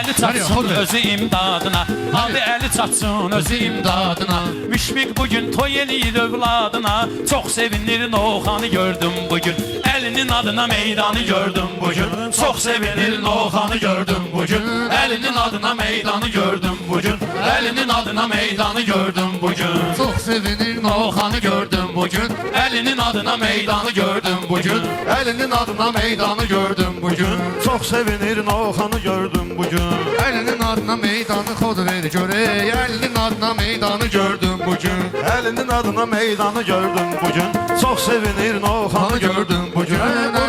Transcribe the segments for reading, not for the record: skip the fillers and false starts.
eli çatsın özü imdadına. Hadi eli çatsın özü imdadına. Müşfik bugün toy eliydi övladına. Çok sevinir Noxanı gördüm bugün. Elinin adına meydanı gördüm bugün. Çok sevinir Noxanı gördüm bugün. Elinin adına meydanı gördüm bugün. Elinin adına meydanı gördüm bugün. Çok sevinir Noxanı gördüm bugün. Elinin adına meydanı gördüm bugün. Elinin adına meydanı gördüm bugün. Çok sevinir Noxanı gördüm bugün. Elinin adına meydanı kod ver göre. Elinin adına meydanı gördüm bugün. Elinin adına meydanı gördüm bugün. Çok sevinir Noxanı gördüm bugün.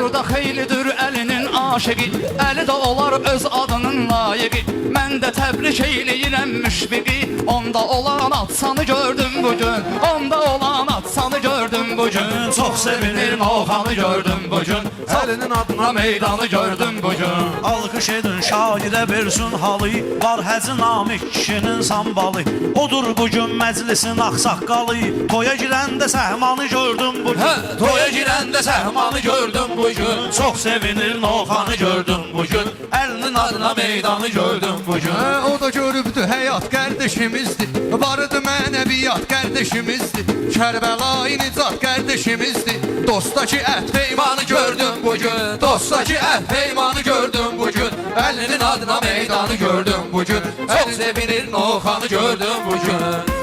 Burada xeylidir elinin aşıqı. Eli de olar öz adının layiqi. Mən də təbrik eyləyirəm müşfiqi. Onda olan atsanı gördüm bugün. Onda olan atsanı gördüm bugün. Çok sevinir Noxanı gördüm bugün. Elinin adına Meydanı gördüm bugün. Alqış edin şairə versin halı. Var Həzi Namik kişinin sambalı. Odur bugün məclisin axsaqqalı. Toya girəndə səhmanı gördüm bugün. Toya girəndə səhmanı gördüm bugün. Çok sevinir Noxanı gördüm bugün. Elinin adına meydanı gördüm bugün. O da görübdü həyat qardeşimizdir. Vardı mənəviyyat qardeşimizdir. Kərbəlayı Nicat qardeşimizdir. Dostdakı əhd peymanı gördüm bugün. Dostdakı əhd peymanı gördüm bugün. Elinin adına meydanı gördüm bugün. Çok sevinir Noxanı gördüm bugün.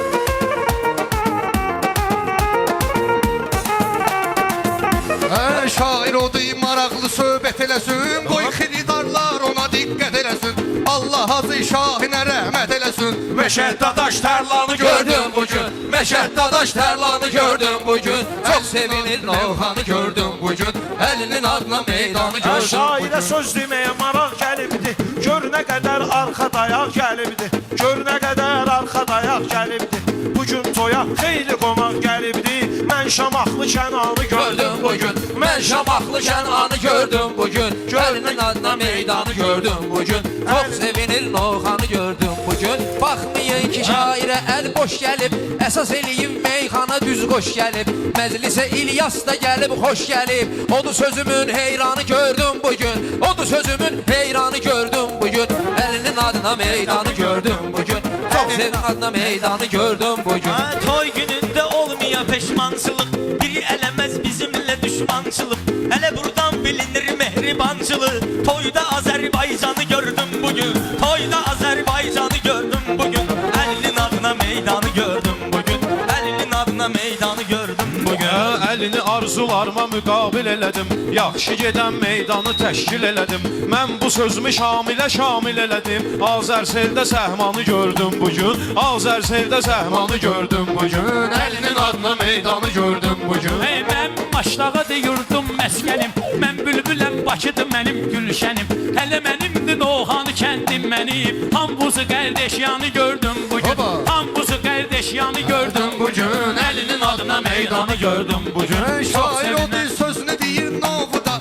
Şair odur maraqlı söhbət eləsin. Qoy xiridarlar ona diqqət eləsin. Allah Hacı Şahinə rəhmət eləsin. Məşəd Dadaş tərlanı gördüm bugün. Məşəd Dadaş tərlanı gördüm bugün. Çok sevinir Noxanı gördüm bugün. Elinin adına meydanı gördüm Şairə bugün. söz deməyə maraq gəlibdi. Gör nə qədər arxa dayaq gəlibdi. Gör nə qədər arxa dayaq gəlibdi. Bugün toya xeyli qonaq gəlibdi. Mən Şamaxlı Kənanı Gördüm bugün. Mən Şamaxlı Kənanı gördüm bugün. Elinin adına meydanı gördüm bugün. Çok sevinir Noxanı gördüm bugün. Baxmayın ki şairə el boş gəlib. Əsas eləyim meyxana düz qoş gəlib. Məclisə İlyas da gəlib, xoş gəlib. Odu sözümün heyranı gördüm bugün. Odu sözümün heyranı gördüm bugün. Elinin adına meydanı gördüm bugün. Çok sevinir adına meydanı gördüm bugün. Toy gününde olmayan peşmançılık. Biri elemez bizimle düşmançılık. Hele buradan bilinir mehribancılık. Toyda Azerbaycan'ı gördüm bugün. Toyda Azerbaycan'ı gördüm bugün. Elinin adına meydanı gördüm bugün. Elinin adına meydanı gördüm bugün. Əlini arzularıma müqabil elədim. Yaxşı gedən meydanı təşkil elədim. Mən bu sözümü şamil elədim. Azərseldə səhmanı gördüm bugün. Azərseldə səhmanı gördüm bugün. Elinin adına meydanı gördüm bugün. Hey, mən Maşdağa deyirdim məskənim. Mən bülbüləm, Bakıdır mənim gülşənim. Hələ mənimdir Noxanı kəndim mənim. Hambuzu qardeş yanı gördüm bugün. Hambuzu qardeş yanı gördüm bugün. Elinin adına meydanı gördüm bugün. Şair odur sözünü deyir Novuda.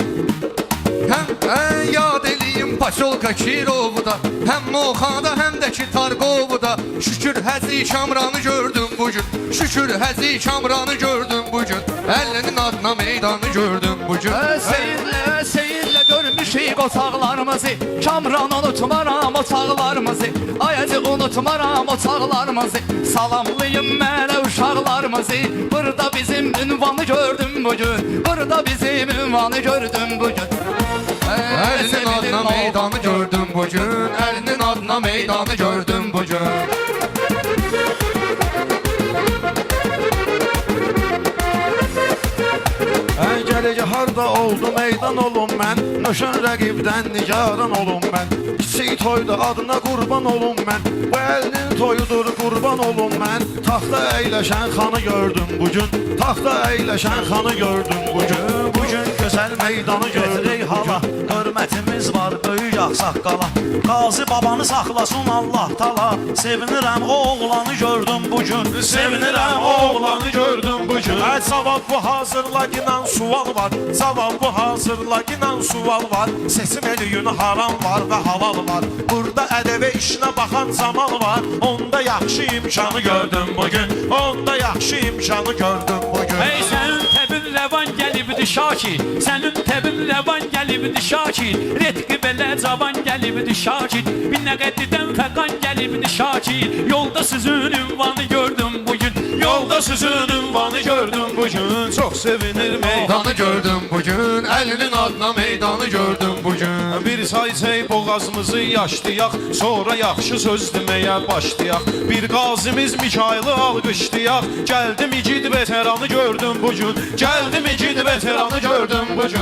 Həm yad eləyim Paşolka Kirovuda. Həm Noxanda həm də ki Targovuda. Şükür Həzi Kamranı gördüm bugün. Şükür Həzi Kamranı gördüm bugün. Elinin adına meydanı gördüm bugün. Seyirlə görmüşük otaqlarımızı. Kamran unutmaram otaqlarımızı. Ayacı unutmaram otaqlarımızı. Salamlayım mənə uşaqlarımızı. Burada bizim ünvanı gördüm bugün. Burada bizim ünvanı gördüm bugün. Elinin adına meydanı gördüm bugün. Elinin adına meydanı gördüm bugün. Gəlir harda oldu meydan olum mən. Nöşən rəqibdən nigaran olum mən. Kiçik toyda adına qurban olum mən. Bu əlinin toyudur qurban olum mən. Taxta əyləşən xanı gördüm bugün. Taxta əyləşən xanı gördüm bugün. Bugün gözəl meydanı götürək hala. Hörmətimiz var böyük ağsaqqala. Qazi babanı saxlasın Allah tala. Sevinirəm o oğlanı gördüm bugün. Sevinirəm o oğlanı gördüm bugün. Cavab bu hazırlaginan sual var. Cavab bu hazırlaginan sual var. Seçim eləyin haram var və halal var. Burada ədəbə işinə baxan zaman var. Onda yaxşı imkanı gördüm bugün. Onda yaxşı imkanı gördüm bugün. Hey, sənin təbin rəvan gəlibdi gəlibdi Şakir. Sənin təbin rəvan gəlibdi Şakir. Retqi belə cavan gəlibdi Şakir. Bir nə qəddidən fəqan gəlibdi Şakir. Yolda sizin ünvanı gördüm bugün. Yolda sizin ünvanı gördüm bugün. Çox sevinir Meydanı gördüm bugün, əlinin adına meydanı gördüm bugün. Bir say çək boğazımızı yaşlayaq, sonra yaxşı söz deməyə başlayaq. Bir qazimiz Mikail'i alqışlayaq. Gəldim igid veteranı gördüm bugün. Gəldim igid veteranı gördüm bugün.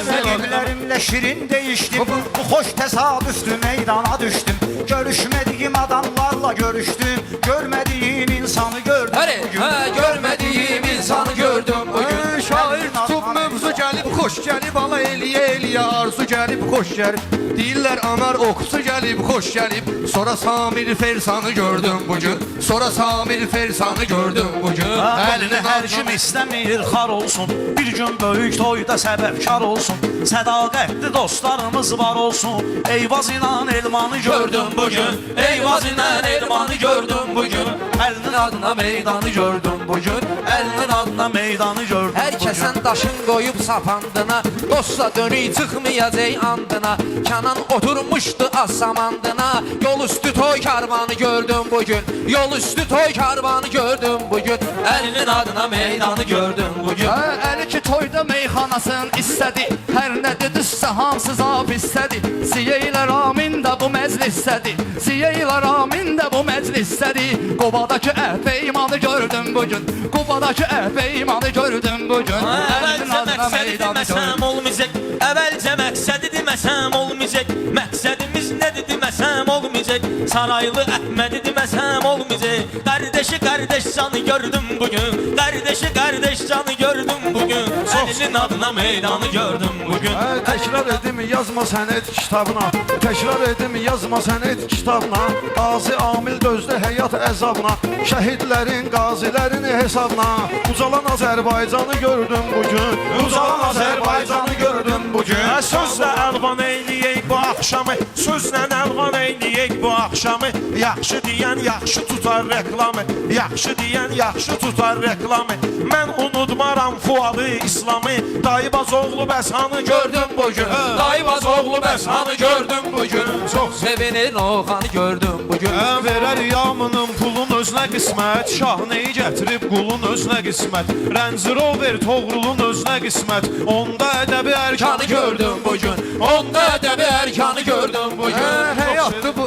Sevgilerimle şirin değiştim. Bu hoş tesadüftü meydana düştüm. Görüşmediğim adamlarla görüştüm. Görmediğim insanı gördüm Hadi, bugün. görmediğim insanı gördüm bugün. Şair tutub mövzu gəlib, xoş gəlib, ala eləyə arzu gəlib, xoş gəlib. Deyirlər anar oxusu gəlib, xoş gəlib. Sonra Samir Fersanı gördüm bugün. Sonra Samir Fersanı gördüm bugün. Əlini hər kim istəmir xar olsun. Bir gün böyük toyda səbəbkar olsun. Sədaqətli dostlarımız var olsun. Eyvaz ilə elmanı gördüm bugün. Eyvaz ilə elmanı gördüm bugün. Əlinin Adına meydanı gördüm bugün. əlinin adına meydanı gördüm Hər kəsən daşın qoyub sapandına. Dostla dönük çıxmayacaq andına. Kənan oturmuşdu az zamandına. Yol üstü toy karvanı gördüm bugün. Yol üstü toy karvanı gördüm bugün. Əlinin adına meydanı gördüm bugün. Əli ki toyda meyxanasın istədi. Hər nə dedirsə hamısı zab istədi. Siyeylər amin də bu məclisdədir. Siyeylər amin də bu məclisdədir. Qobadakı əhv imanı gördüm bugün. Qobadakı əhv imanı gördüm bugün. Əvvəlcə məqsədi deməsəm olmayacaq. Əvvəlcə məqsədi deməsəm olmayacaq. Məqsədimiz nədir deməsəm olmayacaq. Saraylı Əhmədi deməsəm olmayacaq. Qardeşi qardeş canı gördüm bugün. Qardeşi qardeş canı gördüm bugün. Əlinin adına meydanı gördüm bugün. Təkrar edim yazma sənət kitabına. Təkrar edim yazma sənət kitabına. Qazi Amil dözdü həyat əzabına. Şəhidlərin, qazilərin hesabına. Ucalan Azərbaycanı gördüm bugün. Ucalan Azərbaycanı gördüm bugün. Sözlə əlvan eyləyək bu axşamı. Sözlə əlvan eyləyək bu axşamı. Yaxşı deyən yaxşı tutar reklamı. Yaxşı deyən yaxşı tutar reklamı. Mən unutmaram Fuadı İslamı. Dayıbaz oğlu Bəsanı Gördüm bugün. Dayıbaz oğlu Bəsanı gördüm bugün. Çox sevinir Oğanı gördüm bugün. Verər yamının pulun özünə qismət. Şah neyi gətirib qulun özünə qismət. Range Rover Toğrulun özünə qismət. Onda ədəbi Erkanı gördüm bugün. Onda ədəbi erkanı gördüm bugün.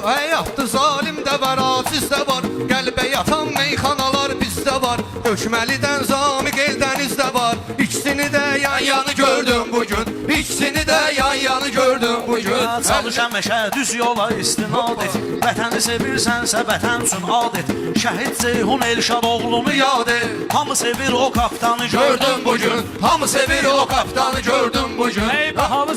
Həyatdı zalim də var, aziz də var. Qəlbə yatan meyxanalar bizdə var. Hökməlidən Zamiq Eldənizdə var. İkisini də yan yanı gördüm bugün. İkisini də yan yanı gördüm bugün. Çalış həmişə düz yola istinad et. Vətəni sevirsənsə vətən üçün ad et. Şəhid Ceyhun Elşad oğlunu yad et. Hamı sevir o kaptanı Gördüm bugün. Hamı sevir o kaptanı gördüm bugün. Ey bahalı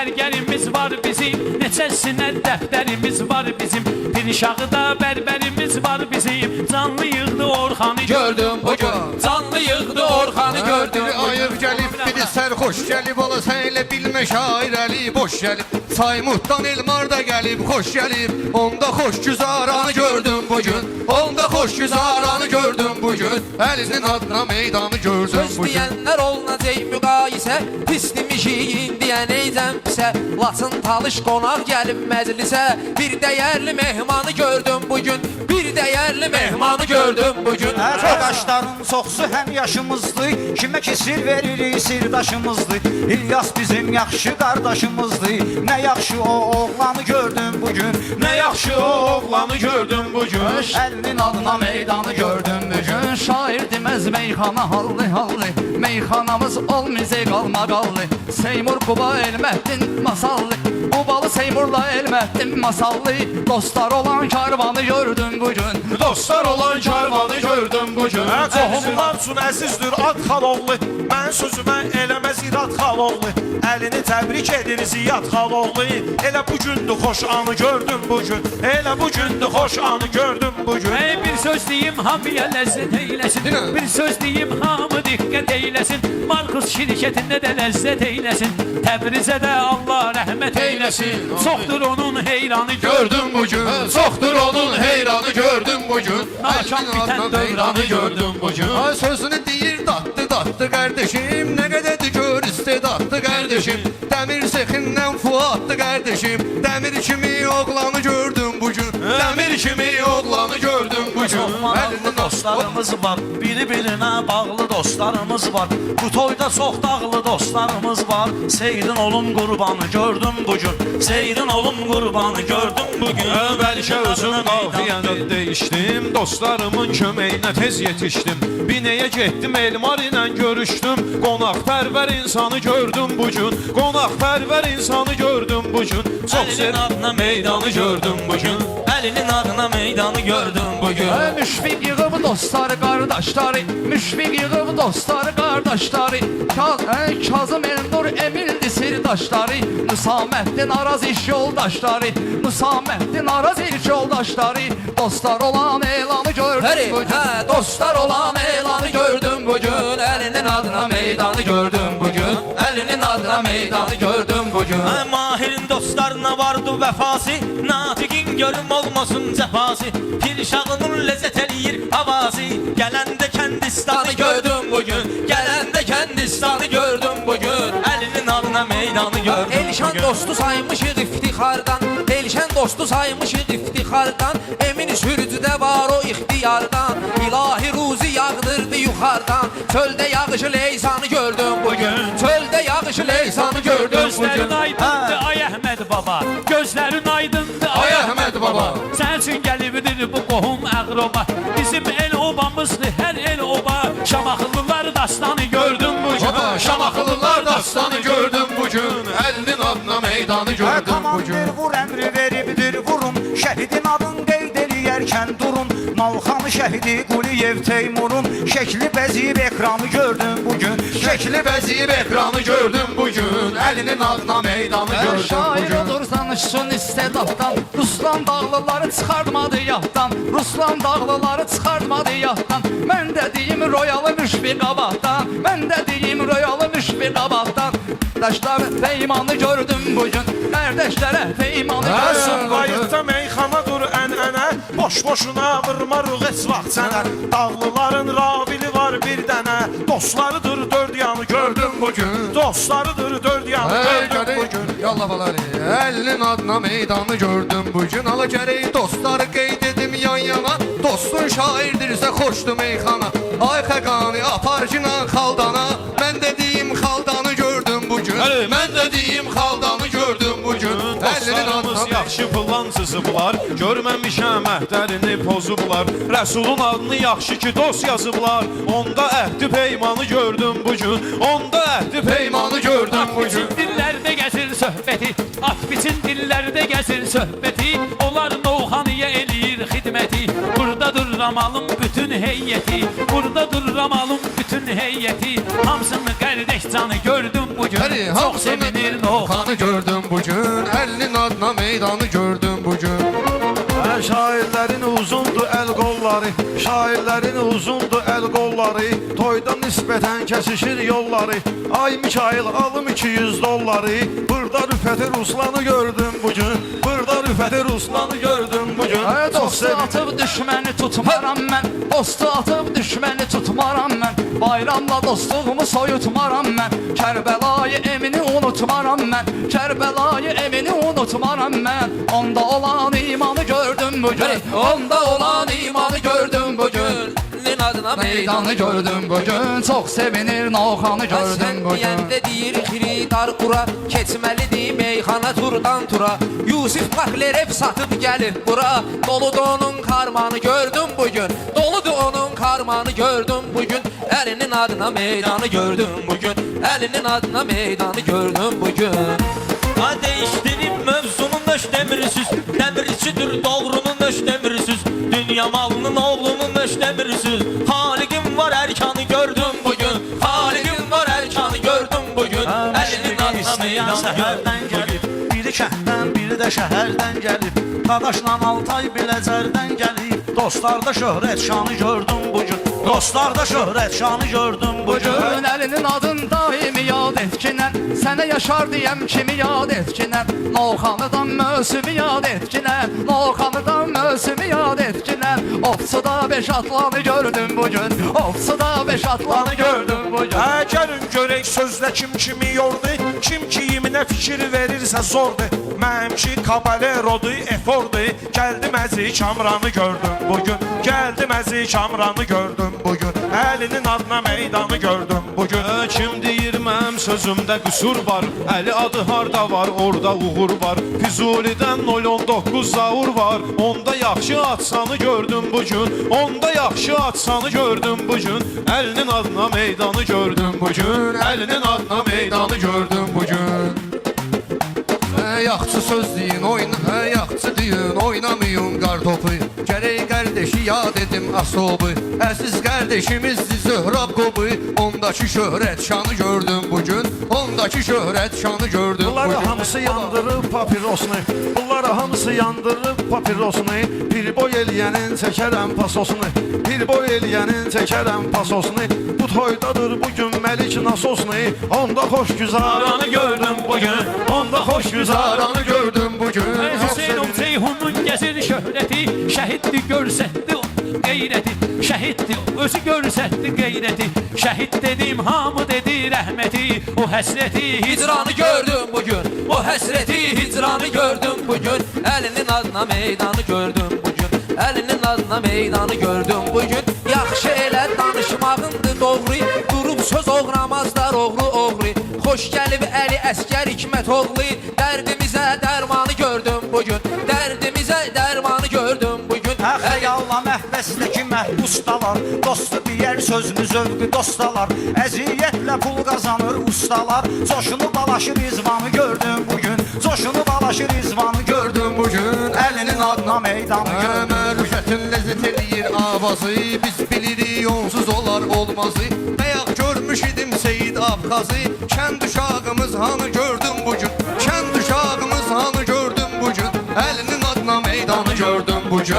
zərgərimiz var bizim. Neçə sinət dəftərimiz var bizim. Pirişağıda bərberimiz var bizim. Canlı yığdı Orxanı Gördüm bugün. Canlı yığdı Orxanı gördüm Biri bugün. ayıq gəlib, biri sərxoş gəlib. Ola sən elə bilmə şair Əli boş gəlib. Saymutdan Elmar da gəlib, xoş gəlib. Onda xoş güzaranı gördüm bugün. Onda xoş güzaranı gördüm bugün. Əlinin adına meydanı gördüm Söz bugün. deyənlər olunacaq müqayisə. Pis demişik deyən eyzəm pisə. Laçın talış qonaq gəlib məclisə. Bir dəyərli mehmanı gördüm bugün. Bir dəyərli mehmanı gördüm bugün. Çok aşların çoxsu həm yaşımızdır. Kimə ki sir veririk sirdaşımızdır. İlyas bizim yaxşı qardaşımızdır. Nə yaxşı o oğlanı gördüm bugün. Nə yaxşı o oğlanı gördüm bugün. Əlinin adına Meydanı gördüm bugün. Şair deməz meyxana hallı hallı. Meyxanamız olmayacaq qalma qallı. Seymur Quba Elməddin masallı. Qubalı Seymurla Elməddin masallı. Dostlar olan karvanı gördüm bugün. Dostlar olan karvanı gördüm bugün. Qohumlar üçün əzizdir Ad Xaloğlu. Mən sözümə eləməz İrad Xaloğlu. Əlini təbrik edir Ziyad Xaloğlu. Elə bu gündür xoş anı gördüm bugün. Elə bu gündür xoş anı gördüm bugün. Ey bir söz deyim hamıya ləzzət eyləsin. Bir söz deyim hamı diqqət eyləsin. Markus şirkətində də ləzzət eyləsin. Təbrizə də Allah rəhmət eyləsin. Çoxdur onun heyranı Gördüm bugün. Çoxdur onun heyranı gördüm bugün. Nakan bitən dövranı gördüm bugün. Sözünü deyir datdı datdı kardeşim. Ne kadar gör istedadlı kardeşim. Demir sexindən Fuadlı kardeşim. Demir kimi oğlanı gördüm bugün. Demir kimi oğlanı gördüm bugün. Çox maraqlı dostlarımız var, biri-birinə bağlı dostlarımız var. Bu toyda çox dağlı dostlarımız var. Seydin olum qurbanı gördüm bugün, seydin olum qurbanı gördüm bugün. Bəlkə özüm qafiyəni değişdim, dostlarımın köməyinə tez yetişdim. Binəyə getdim, Elmar ilə görüşdüm. Qonaqpərvər insanı gördüm bugün, qonaqpərvər insanı gördüm bugün. Çox Əlinin adına meydanı gördüm bugün. Əlinin adına meydanı gördüm bugün. Müşfiq yığıb dostları, qardaşları. Müşfiq yığıb dostları, qardaşları. Kazım Elnur, Emildi sirdaşları. Nüsaməddin Araz iş yoldaşları. Nüsaməddin Araz iş yoldaşları. Dostlar olan elanı gördüm Heri, bugün. hə, dostlar olan elanı gördüm bugün. Əlinin adına meydanı gördüm bugün. Əlinin adına meydanı gördüm bugün. Mahirin dostlarına vardı vəfası, Natiqin görüm olmasın cəfası. Pirşağının ləzzət eləyir havası. Gələndə Kəndistanı gördüm bugün. Gələndə Kəndistanı gördüm bugün. Əlinin adına meydanı gördüm Elşan bugün. dostu saymışıq iftixardan. Elşan dostu saymışıq iftixardan. Emin sürücüdə var o ixtiyardan. İlahi ruzi yağdırdı yuxardan. Çöldə yağışı leysanı gördüm bugün. Çöldə yağışı leysanı gördüm Gözlerin bugün. aydındı ay Əhməd baba. Gözlerin aydındı Ay Əhməd baba. Sen için gelibdir bu qohum əqroba. Bizim el obamızdır her el oba. Şamaxılılar dastanı gördüm bugün. Baba Şamaxılılar dastanı gördüm bugün. Əlinin adına meydanı gördüm bugün. Komandir vur əmri veribdir vurun, şəhidin adın qeyd eləyərkən durun. Malxanı şəhidi Quliyev Teymurun, şəkli bəziyib ekranı gördüm bugün. Şəkli bəziyib ekranı gördüm bugün. Əlinin adına meydanı gördüm Şair bugün. olursan üçün istedaddan. Ruslan dağlıları çıxartmadı yaddan. Ruslan dağlıları çıxartmadı yaddan. Mən də deyim royalı müşfiq abaddan. Mən də deyim royalı müşfiq abaddan. Qardaşlar peymanı gördüm bugün. Qardaşlara peymanı Əsun gördüm bugün. qayıqda meyxana dur ənənə. Boş-boşuna vurmarıq heç vaxt sənə. Dağlıların ravili var bir dənə. Dostlarıdır dörd yanı gördüm bugün. Dostlarıdır dörd yanı gördüm bugün. Yallah baları. Əlinin adına meydanı gördüm bugün. Ala gərək dostları qeyd edim yan yana. Dostun şairdirsə xoşdu meyxana. Ay xəqani aparcına xaldana. Mən də deyim xaldanı gördüm bugün. Mən də deyim xaldanı gördüm bugün. Əlinin Dostlarımız adına yaxşı plan sızıblar, görməmişəm əhdərini pozublar. Rəsulun adını yaxşı ki dost yazıblar. Onda əhdi peymanı gördüm bugün. Onda əhdi peymanı gördüm bugün. Dillerde gezir söhbəti, at biçin dillerde gezir söhbəti. Onlar Novxaniyə eləyir xidməti. Burada durramalım bütün heyəti. Burada durramalım bütün heyəti. Hamısını qardaş canı gördüm bugün. Həri, Çox hamısını sevinir Novxan. Xanı gördüm bugün. Əlinin adına meydanı gördüm bugün. Şairlərin uzundur əl qolları, şairlərin uzundur əl qolları. Toyda nisbətən kəsişir yolları. Ay Mikail alım 200 dolları. Burada Rüfəti Ruslanı gördüm bugün. Burada Rüfəti Ruslanı gördüm bugün. Dostu atıb düşməni tutmaram mən. Dostu atıb düşməni tutmaram mən. Bayramla dostluğumu soyutmaram mən. Kərbəlayı Emini unutmaram mən. Kərbəlayı Emini unutmaram mən. Onda olan imanı gördüm bugün. Onda olan imanı gördüm bugün. Əlinin adına Meydanı gördüm bugün. Çox sevinir Novxanı gördüm Sən bugün. deyəndə deyir xiridar qura. Keçməlidir meyxana turdan tura. Yusif Maklerev satıb gəlir bura. Doludu onun karmanı gördüm bugün. Doludu onun karmanı gördüm bugün. Əlinin adına meydanı gördüm bugün. Əlinin adına meydanı gördüm bugün. Ha değiştirip mövzunun nöş demirsiz. Demirçidir doğrunun nöş demirsiz. Dünya malının oğlunun nöş demirsiz. Halikim var erkanı gördüm bugün. Halikim var erkanı gördüm bugün. Əlinin adına meydanı gördüm bugün. Biri kənddən, biri də şəhərdən gəlib. Dadaşla Altay Biləcərdən gəlib. Dostlarda şöhrət şanı gördüm bugün. Dostlarda şöhrət şanı gördüm bugün. Bugün əlinin adın daimi yad etkinən. Sənə yaşar deyəm kimi yad etkinən. Novxanıdan mövsümü yad etkinən. Novxanıdan mövsümü yad etkinən. Ofsuda beş atlanı gördüm bugün. Ofsuda beş atlanı gördüm bugün. Gəlin görək sözlə kim kimi yordu. Kim kiyiminə fikir verirsə zordur. Mənimki kabalerodur, efordur. Gəldim əzi Kamranı gördüm bugün. Gəldim əzi Kamranı gördüm bugün. Əlinin adına meydanı gördüm bugün. Kim deyir mənim sözümdə qüsur var. Əli adı harda var, orada uğur var. Füzulidən 019 zaur var. Onda yaxşı atsanı gördüm bugün. Onda yaxşı atsanı gördüm bugün. Əlinin adına meydanı gördüm bugün. Əlinin adına meydanı gördüm bugün. Yaxçı söz deyin, yaxçı deyin, oynamayın qartopu. Gərək qardeşi yad edim asobu. Əziz qardeşimiz Zöhrab qobu. Ondakı şöhrət şanı gördüm bugün. Ondakı şöhrət şanı gördüm Bunları bugün. hamısı yandırıb papirosunu. Bunları hamısı yandırıb papirosunu. Bir boy eləyənin çəkərəm pasosunu. Bir boy eləyənin çəkərəm pasosunu. Bu toydadır bugün Məlik Nasosunu. Onda xoş güzaranı gördüm bugün. Onda xoş güzaranı gördüm bugün. Hüseyin Ceyhun'un gəzir şöhrəti, şəhiddir görsətdi qeyrəti, şəhiddir özü görsətdi qeyrəti, şəhid dedim hamı dedi rəhməti, o həsrəti Hicranı gördüm bugün. O həsrəti hicranı gördüm bugün. Əlinin adına meydanı gördüm bugün. Əlinin adına meydanı gördüm bugün. Yaxşı elə danışmağındır doğru. Durub söz oğramazlar oğru. Xoş gəlib Əli Əskər Hikmət oğlu. Dərdimizə dərmanı gördüm bugün. Dərdimizə dərmanı gördüm bugün. Xəyalla məhbəsdəki məhbusdalar. Dostu deyər sözünü zövqü dostalar. Əziyyətlə pul qazanır ustalar. Coşunu balaşır izvanı gördüm bugün. Coşunu balaşır izvanı gördüm bugün. Əlinin adına meydanı gördüm. Məruşətin ləzzət eləyir avazı. Biz bilirik onsuz olar olmazı. Bəyaq görmüş idim Seyid Abxazı. Kənd uşağımız hanı gördüm bugün. Kənd uşağımız hanı gördüm bugün. Əlinin adına meydanı gördüm bugün.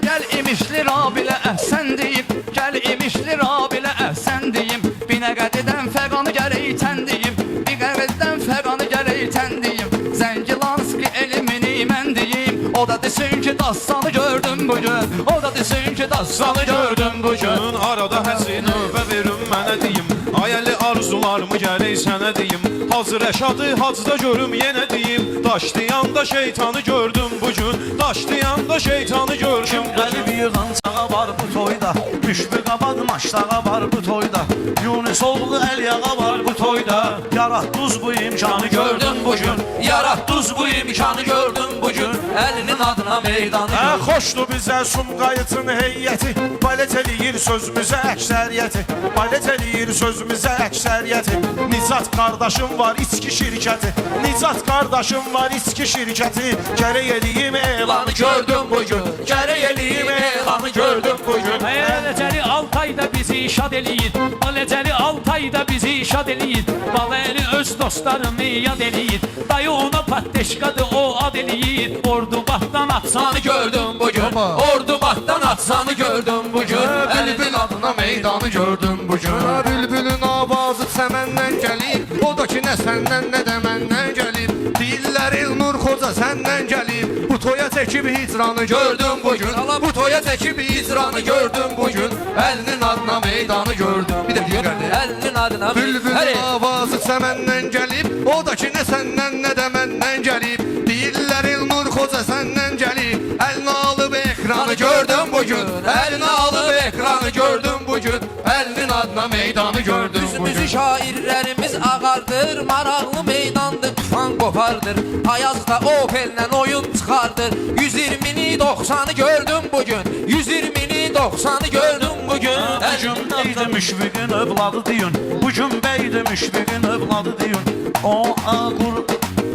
Gəl imişli Rabilə əhsən deyim. Gəl imişli Rabilə əhsən deyim. Binə qədidən fəqanı gərək təndiyim. Bir qəvəzdən fəqanı gərək təndiyim. Zəngilanski elimini mən deyim. O da desin ki dastanı gördüm bugün. O da desin ki dastanı gördüm bugün. Arada həzin növbə verin mənə deyim. Ayəli arzularımı gərək sənə deyim. Hacı Rəşadı hacda görüm yenə deyim. Daşlayanda şeytanı gördüm bugün. Daşlayanda şeytanı gördüm Əli bir yığan çağa var bu toyda. Müşfiq abad maştağa var bu toyda. Yunus oğlu Əliyağa var bu toyda. Yaratdız bu imkanı gördüm bugün. Yaratdız bu imkanı gördüm bugün. Əlinin adına meydanı gördüm. Xoşdur bizə Sumqayıtın heyəti. Balet eləyir sözümüzə əksəriyyəti. Balet eləyir sözümüzə əksəriyyəti. Nicat qardaşım var içki şirkəti. Nicat qardaşım var içki şirkəti. Gərək eləyim elanı gördüm bugün. Gərək eləyim elanı gördüm bugün. Baleceli Altay'da bizi şad eləyin. Baleceli Altay'da bizi şad eləyin. Baleli öz dostlarını yad eləyin. Dayı ona patteşkadı o ad eləyin. Ordu bahtan atsanı Gördüm bugün. Ordu bahtan atsanı gördüm bugün. Bülbül adına meydanı gördüm bugün. Bülbülün avazı səməndən gəlir. O da ki nə səndən nə də məndən gəlir. Deyirlər Elnur Xoca səndən gəlir. Bu toya çəkib hicranı gördüm bugün. Bu toya çəkib hicranı gördüm bugün. Əlinin adına meydanı gördüm. Bir də deyir qardeş. Əlinin adına Bülbülün avazı səməndən gəlib. O da ki nə səndən nə də məndən gəlib. Deyirlər Elnur Xoca səndən gəlib. Əlini alıb ekranı gördüm bugün. Əlini alıb ekranı gördüm bugün. Əlinin adına meydanı gördüm Üzümüzü bugün. şairlərimiz ağardır. Maraqlı meydandır, tufan qopardır. Ayazda Opel'lə oyun çıxardır. 120'ni 90'ı gördüm bugün. 120'ni 90'ı gördüm bugün. Bugün bəydi müşfiqin övladı deyin. Bugün bəydi müşfiqin övladı deyin. O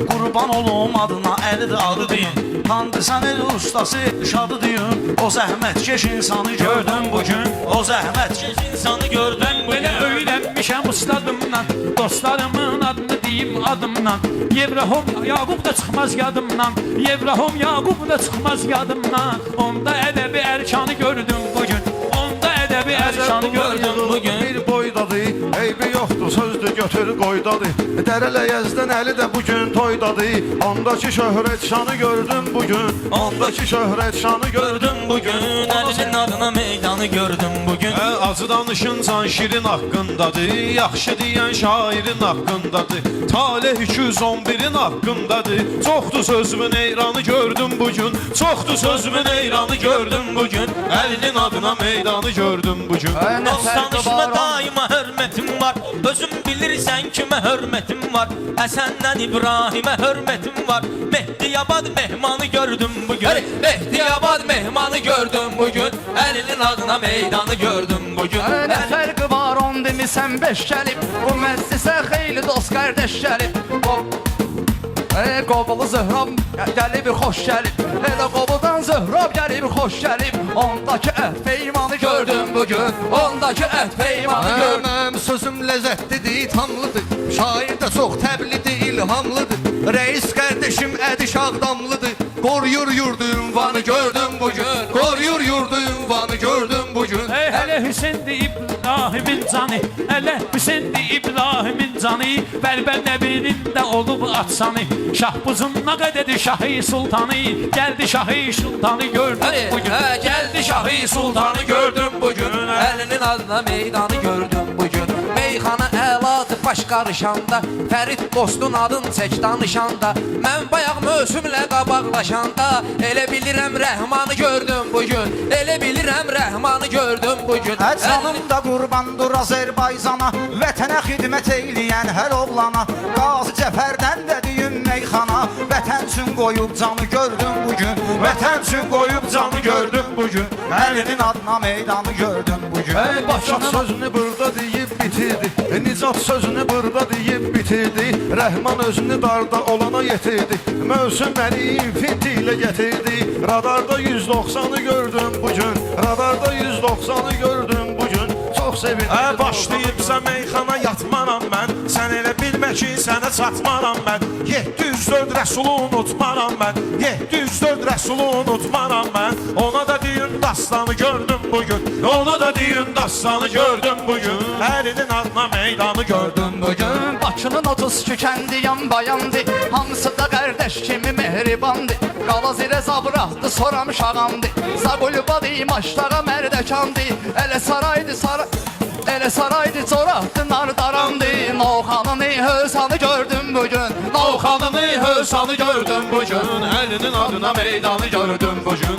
qurban olum adına Əlidir adı deyin. Tandı sən el ustası şadı deyin. O zəhmətkeş insanı gördüm bugün. O zəhmətkeş insanı gördüm bugün. Belə öyrənmişəm ustadımdan. Dostlarımın adını deyim adımdan. Yevrahom Yaqub da çıxmaz yadımdan. Yevrahom Yaqub da çıxmaz yadımdan. Onda ədəbi ərkanı gördüm bugün. Onda ədəbi ərkanı gördüm bugün. Bir boydadır, eybi yoxdur sözdür götür qoydadır Dərələyəzdən əli də bugün toydadır Ondakı şöhrət şanı gördüm bugün Ondakı şöhrət şanı gördüm bugün Əlinin adına meydanı gördüm bugün. Acı danışın can şirin haqqındadır Yaxşı deyən şairin haqqındadır Talih 211-in haqqındadır Çoxdur sözümün eyranı gördüm bugün Çoxdur sözümün eyranı gördüm bugün Əlinin adına meydanı gördüm bugün Dost danışma daima hörmətim var. Özüm bilirsən kimə hörmətim var. Həsəndən İbrahimə hörmətim var. Mehdiyabad mehmanı gördüm bugün. Mehdiyabad mehmanı gördüm bugün. Elinin adına meydanı gördüm bugün. Nə fərqi var on demisən beş gəlib Bu məclisə xeyli dost qardeş gəlib Qobulu Zöhrab gəlib xoş gəlib Elə qobuldan Zöhrab gəlib xoş gəlib Ondakı əhd peymanı gördüm bugün Ondakı əhd peymanı gördüm Mənim sözüm ləzzətlidir, tamlıdır Şair də çox təbliğdir, ilhamlıdır Reis qardeşim Ədi Şağdamlıdır Qoruyur yurdu ünvanı gördüm bugün Qoruyur yurdu ünvanı gördüm bugün Hele Hüseyin'di İbrahim'in canı Hele Hüseyin'di İbrahim'in canı Bərbər nəbinin də olub atsanı Şahbuzun nə qədədi Şahi Sultanı Gəldi Şahi Sultanı gördüm bugün Geldi Şahi Sultanı gördüm bugün. Elinin adına meydanı gördüm bugün. Meyxana əladı baş qarışanda Fərid dostun adın çək danışanda Mən bayaq mövsümlə qabaqlaşanda Elə bilirəm Rəhmanı gördüm bugün Elə bilirəm Rəhmanı gördüm bugün Canım da qurbandır Azərbaycana Vətənə xidmət eyləyən hər oğlana Qazi Cəfərdən də düyün meyxana Vətən üçün qoyub canı gördüm bugün Vətən üçün qoyub canı gördüm bugün Əlinin adına meydanı gördüm bugün Başaq sözünü burada deyib bitirdi Nicat sözünü burada deyib bitirdi Rəhman özünü darda olana yetirdi Mövsüm məni infinti ilə getirdi Radarda 190'ı gördüm bugün Radarda 190'ı gördüm bugün Çox sevindim Başlayıbsa meyxana yatmaram mən Sən elə bilmə ki sənə çatmaram mən 704 Rəsulu unutmaram mən 704 Rəsulu unutmaram mən Ona da düyün dastanı gördüm bugün Ona da düyün dastanı gördüm bugün Əlinin adına meydanı gördüm bugün Bakının 32 kəndi yan bayandı Hamısı da qardeş kimi mehribandı Qalazirə zabıratdı soramış ağamdı Zaqulbadı maçlara mərdəkandı Elə saraydı Elə saraydı corahtı nardarandı Novxanını hövsanı gördüm bugün Novxanını hövsanı gördüm bugün Əlinin adına meydanı gördüm bugün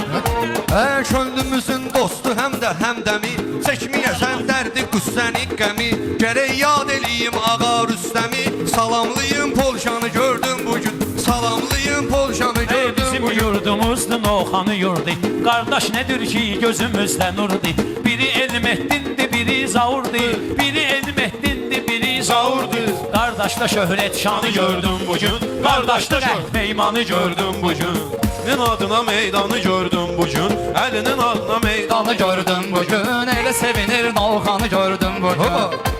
Könlümüzün dostu həm də həmdəmi Çəkməyəsən dərdi qüssəni qəmi Gərək yad eləyim ağa Rüstəmi Salamlıyım Polşanı gördüm bugün Salamlıyım Polşanı gördüm Bizim bugün yurdumuzdu Novxanı yurdu Qardaş nedir ki gözümüzdə nurdu Biri Elmehdindir biri Zavurdu Biri Elmehdindir biri Zavurdu Qardaşda şöhrət şanı gördüm bugün Qardaşda əhd peymanı gördüm bugün Əlinin adına meydanı gördüm bugün Əlinin adına meydanı Danı gördüm bugün Elə sevinir Novxanı gördüm bugün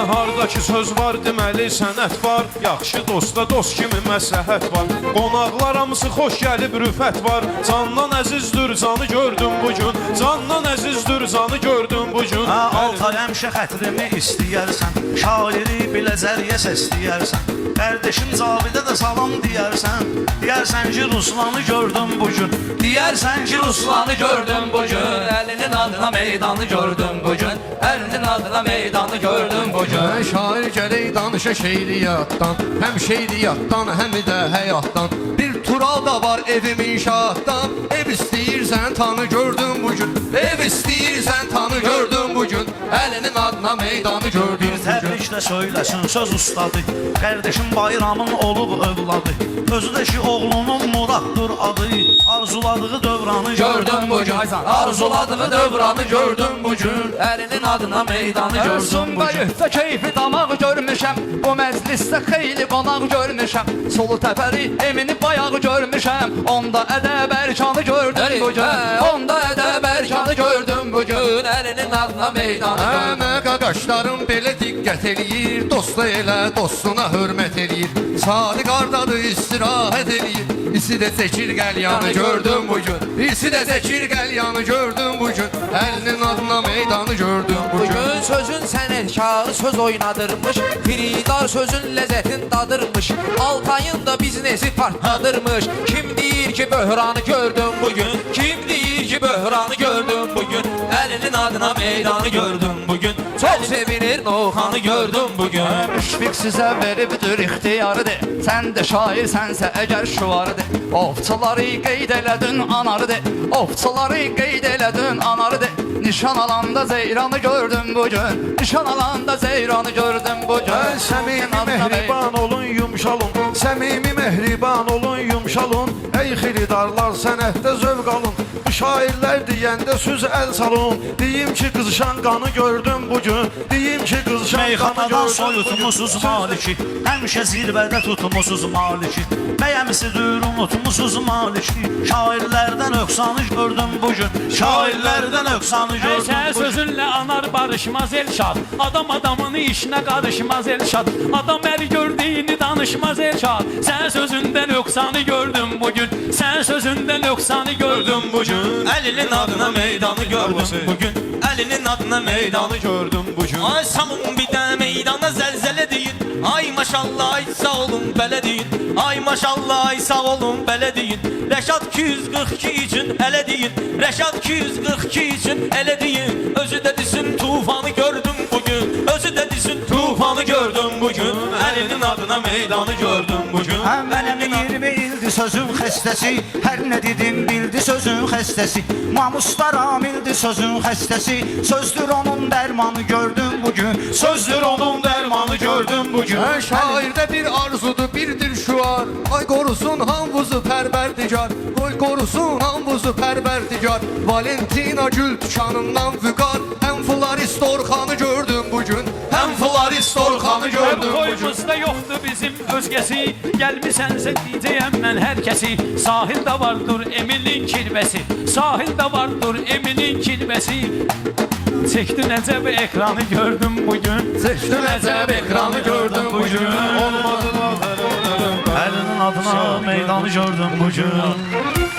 Hardakı söz var deməli sənət var Yaxşı dosta dost kimi məsləhət var Qonaqlar hamısı xoş gəlib rüfət var Candan əzizdir canı gördüm bugün Candan əzizdir canı gördüm bugün Altay həmişə xətrimi istəyərsən Şairi biləcəriyə səsləyərsən Qardeşim Cavidə də salam deyərsən Deyərsən ki Ruslanı gördüm bugün Deyərsən ki Ruslanı gördüm bugün Elinin adına meydanı gördüm bugün Elinin adına meydanı gördüm bugün Şair gərək danışa şeiriyyatdan Həm şeiriyyatdan, həm də həyatdan Bir tural da var evim inşaatdan Ev istəyirsən tanı gördüm bugün Ev istəyirsən tanı gördüm bugün Əlinin adına meydanı gördüm Bir təbriklə söyləsin söz ustadı Qardeşim bayramın olub övladı Özü də ki oğlunun Muraddır adı Arzuladığı dövranı Gördüm bugün Arzuladığı dövranı gördüm bugün Elinin adına meydanı gördüm Sumba bugün yuxda keyfi damaq görmüşəm Bu məclisdə xeyli qonaq görmüşəm Solu təpəli emini bayaq görmüşəm. Onda ədəb ərkanı gördüm bu gün. Onda ədəb ərkanı gördüm bugün. Əlinin adına meydanı gördüm. Əmə qaqaşlarım belə diqqət eləyir, dostu elə dostuna hörmət eləyir. Sadiq ardadır istirahət eləyir. İsi də çəkir qəlyanı gördüm bugün. İsi də çəkir qəlyanı gördüm bugün. Əlinin adına meydanı gördüm bugün. Bugün sözün sənətkarı söz oynadırmış. Firidar sözün ləzzətin dadırmış. Altayın da biznesi partladırmış. Kim deyir ki böhranı gördüm bugün? Kim deyir ki böhranı gördüm bugün? Əlinin adına meydanı gördüm bugün. Çok sevinir Novxanı gördüm bugün. Müşfiq sizə veribdir ixtiyarıdır. Sən də şairsənsə əgər şuarıdır. Ovçuları qeyd elədin anarıdır. Ovçuları qeyd elədin anarıdır. Nişan alanda zeyranı gördüm bugün. Nişan alanda zeyranı gördüm bugün. Səmimi mehriban olun yumşalın. Səmimi mehriban olun yumşalın. Ey xiridarlar sənətdə zövq alın. Bu şairlər deyəndə söz əl salın. Deyim ki qızışan qanı gördüm bugün. Deyim ki qızışan qanı Meyxanadan gördüm soyutmusuz maliki. Həmişə zirvədə tutmusuz maliki. Bəyəmisidir unutmusuz maliki. Şairlərdən öksanı gördüm bugün. Şairlərdən öksanı gördüm Sən bugün. sözünlə anar barışmaz Elşad. Adam adamın işinə qarışmaz Elşad. Adam əli gördüyünü danışmaz Elşad. Sən sözündən öksanı gördüm bugün. Sən sözündən öksanı gördüm bugün. Əlinin adına meydanı gördüm bugün. Əlinin adına meydanı gördüm bugün. Ay salın bir də meydana zəlzələ deyin. Ay maşallah ay sağ olun belə deyin. Ay maşallah ay sağ olun belə deyin. Rəşad 242 üçün elə deyin. Rəşad 242 üçün elə deyin. Özü də desin tufanı gördüm bugün. Özü də desin tufanı gördüm bugün. Əlinin adına meydanı gördüm bugün. Mənim 20 ildir sözün xəstəsi. Hər nə dedim bildi sözün xəstəsi. Namuslar amildi sözün xəstəsi. Sözdür onun dərmanı gördüm bugün. Sözdür onun dərmanı gördüm bugün. Şairdə bir arzudur, birdir şuar. Ay qorusun hamvuzu pərverdigar. Qoy qorusun hamvuzu pərverdigar. Valentina gül tükanından vüqar. Həm Florist Orxanı gördüm bugün. Həm Florist Orxanı gördüm bugün. Toyumuzda yoxdur bizim özgəsi. Gəlmisənsə deyəcəyəm mən hər kəsi. Sahildə vardır Emilin kirvəsi. Sahildə vardır Emilin kirvəsi. Çəkdi nəcəb ekranı gördüm bugün. Çəkdi nəcəb ekranı gördüm bugün. Əlinin adına meydanı gördüm bugün.